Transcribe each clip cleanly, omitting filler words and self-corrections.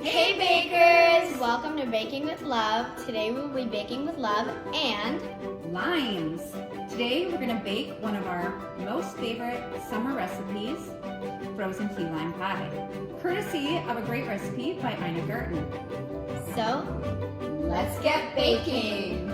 Hey bakers! Welcome to Baking with Love. Today we'll be baking with love and limes. Today we're going to bake one of our most favorite summer recipes, frozen key lime pie, courtesy of a great recipe by Ina Garten. So, let's get baking!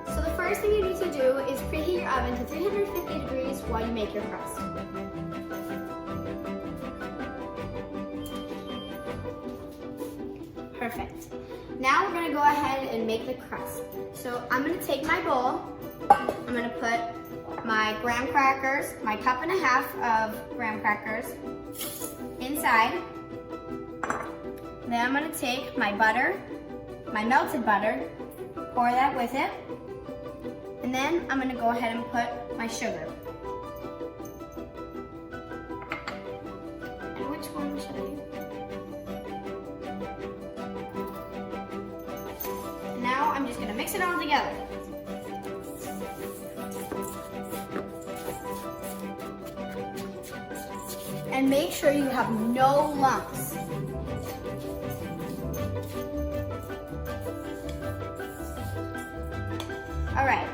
So the first thing you need to do is preheat your oven to 350 degrees while you make your crust. Perfect. Now we're going to go ahead and make the crust. So I'm going to take my bowl. I'm going to put my graham crackers, my cup and a half of graham crackers inside. Then I'm going to take my butter, my melted butter, pour that with it. And then I'm going to go ahead and put my sugar. And which one should I use? Now I'm just going to mix it all together. And make sure you have no lumps. All right,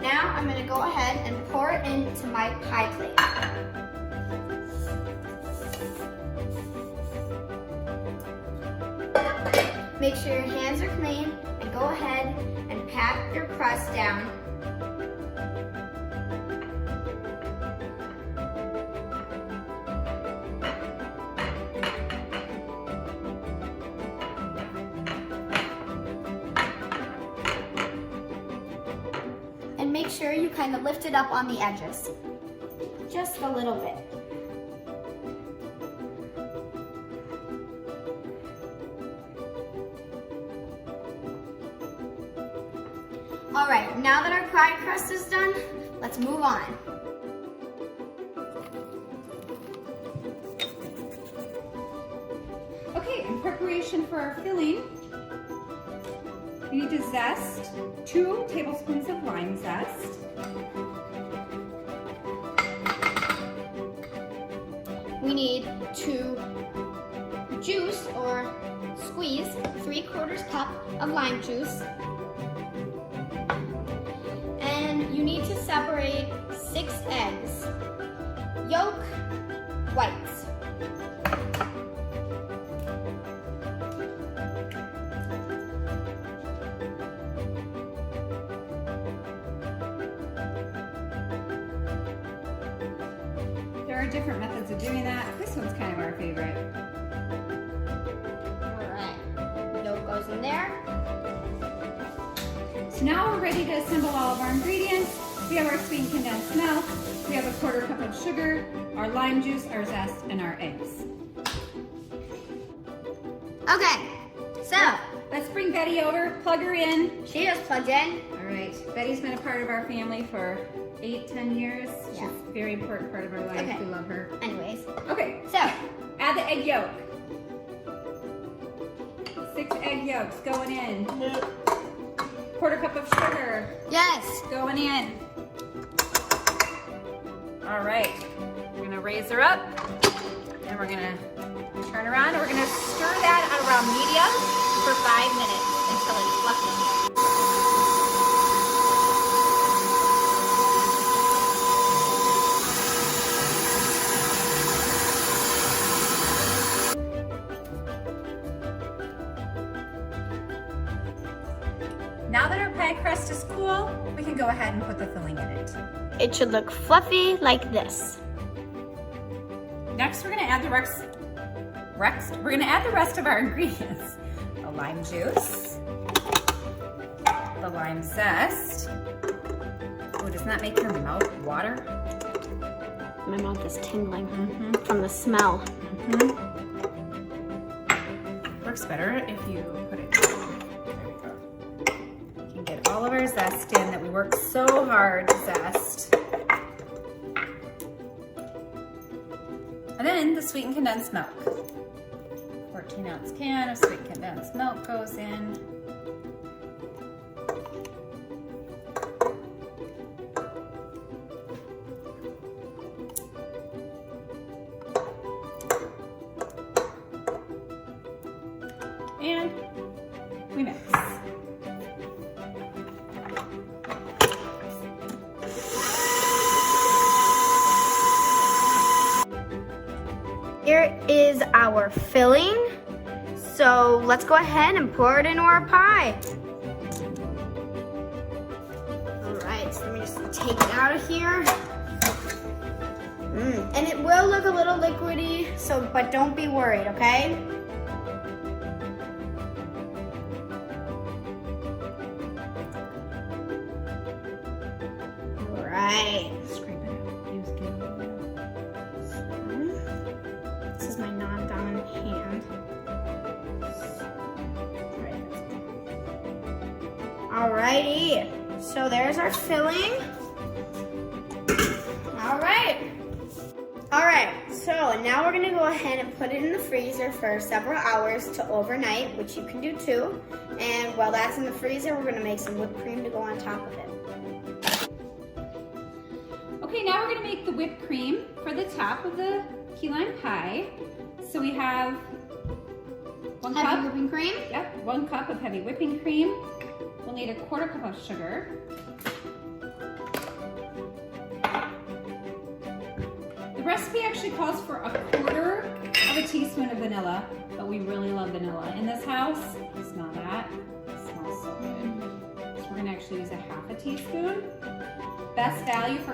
now I'm going to go ahead and pour it into my pie plate. Make sure your hands are clean and go ahead and pat your crust down. And make sure you kind of lift it up on the edges, just a little bit. All right, now that our pie crust is done, let's move on. Okay, in preparation for our filling, we need to zest 2 tablespoons of lime zest. We need to juice or squeeze 3/4 cup of lime juice. And you need to separate 6 eggs, yolk, whites. There are different methods of doing that. This one's kind of our favorite. All right, yolk goes in there. So now we're ready to assemble all of our ingredients. We have our sweet and condensed milk, we have a 1/4 cup of sugar, our lime juice, our zest, and our eggs. Okay, so Let's bring Betty over, plug her in. she just plugged in. All right, Betty's been a part of our family for 8-10 years. Yeah. She's a very important part of our life. Okay. We love her. Anyways, Okay, so add the egg yolk. 6 egg yolks going in. 1/4 cup of sugar yes. going in. All right, we're gonna raise her up and we're gonna turn around and we're gonna stir that at around medium For 5 minutes until it's fluffy. Now that our pie crust is cool, we can go ahead and put the filling in it. It should look fluffy like this. Next, we're gonna add the rest of our ingredients. The lime juice, the lime zest. Oh, doesn't that make your mouth water? My mouth is tingling from the smell. Works better if you put it down. There we go. You can get all of our zest in that we worked so hard to zest. And then the sweetened condensed milk. 14-ounce can of sweet condensed milk goes in. And we mix. Here is our filling. So let's go ahead and pour it into our pie. All right, so let me just take it out of here. And it will look a little liquidy, but don't be worried, okay? All right. Scrape it out. Use This is my non-dominant hand. Alrighty, so there's our filling. Alright, so now we're gonna go ahead and put it in the freezer for several hours to overnight, which you can do too. And while that's in the freezer, we're gonna make some whipped cream to go on top of it. Okay, now we're gonna make the whipped cream for the top of the key lime pie. So we have 1 Heavy cup. whipping cream. Yep, 1 cup of heavy whipping cream. We'll need 1/4 cup of sugar. The recipe actually calls for 1/4 of a teaspoon of vanilla, but we really love vanilla in this house. Smell that? It smells so good. So we're gonna actually use 1/2 teaspoon. Best value for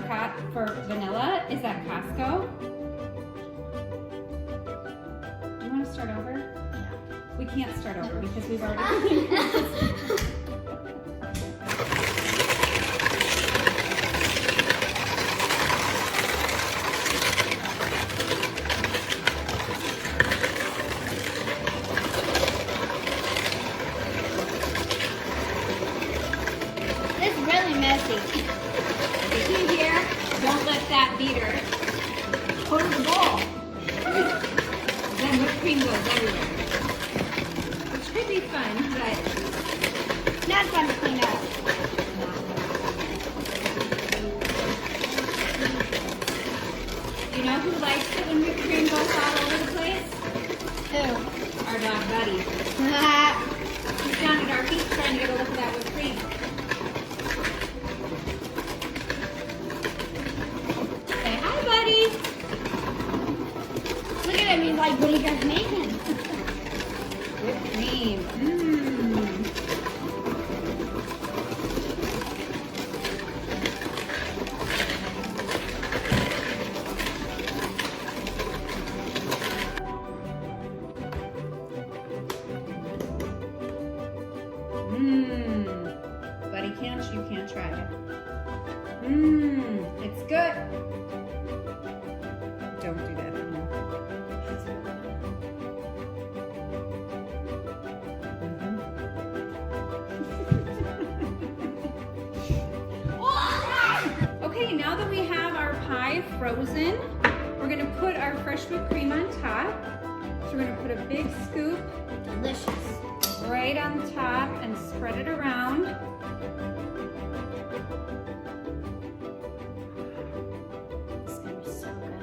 vanilla is at Costco. Do you want to start over? We can't start over because we've already It's really messy. The key here, don't let that beater go to the bowl. Then whipped cream goes everywhere. Which could be fun, but Not fun to clean up. you know who likes it when whipped cream goes all over the place? Who? Our dog Buddy. He's down at our feet trying to get a look at that whipped cream. Say hi, Buddy. Look at him, he's like, what are you guys making? Whipped cream. Buddy can't, you can't try it. It's good. Don't do that anymore. Okay, now that we have our pie frozen, we're gonna put our fresh whipped cream on top. So we're gonna put a big scoop Delicious. right on the top and spread it around. It's gonna be so good.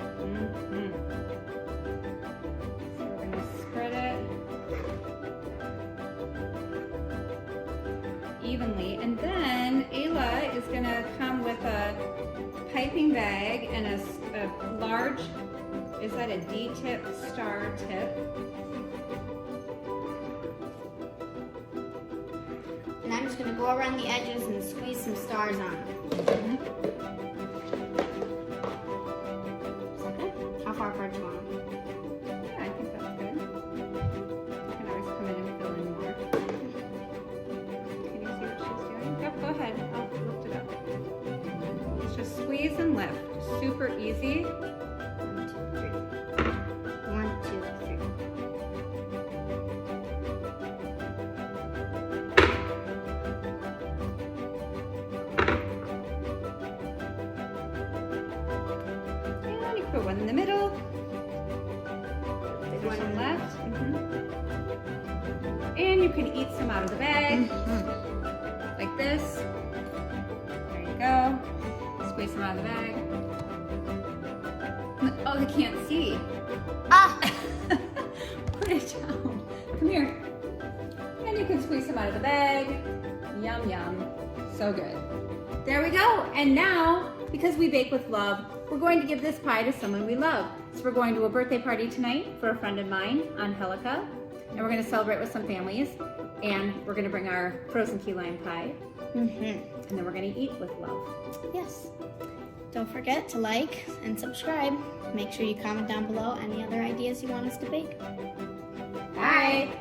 So we're gonna spread it evenly. And then Ayla is gonna come with a piping bag and a large, is that a D-tip, star tip? And I'm just gonna go around the edges and squeeze some stars on. Is that good? How far apart do you want them? Yeah, I think that's good. You can always come in and fill in more. Can you see what she's doing? Yep, go ahead. I'll lift it up. It's just squeeze and lift. Super easy. 1, 2, 3. 1, 2, 3. And you put one in the middle. There's There's one one left. And you can eat some out of the bag. Like this. There you go. Squeeze some out of the bag. Oh, they can't see. Ah! Put it down. Come here. And you can squeeze some out of the bag. Yum, yum. So good. There we go. And now, because we bake with love, we're going to give this pie to someone we love. So we're going to a birthday party tonight for a friend of mine on Helica. And we're going to celebrate with some families. And we're going to bring our frozen key lime pie. And then we're going to eat with love. Yes. Don't forget to like and subscribe. Make sure you comment down below any other ideas you want us to bake. Bye.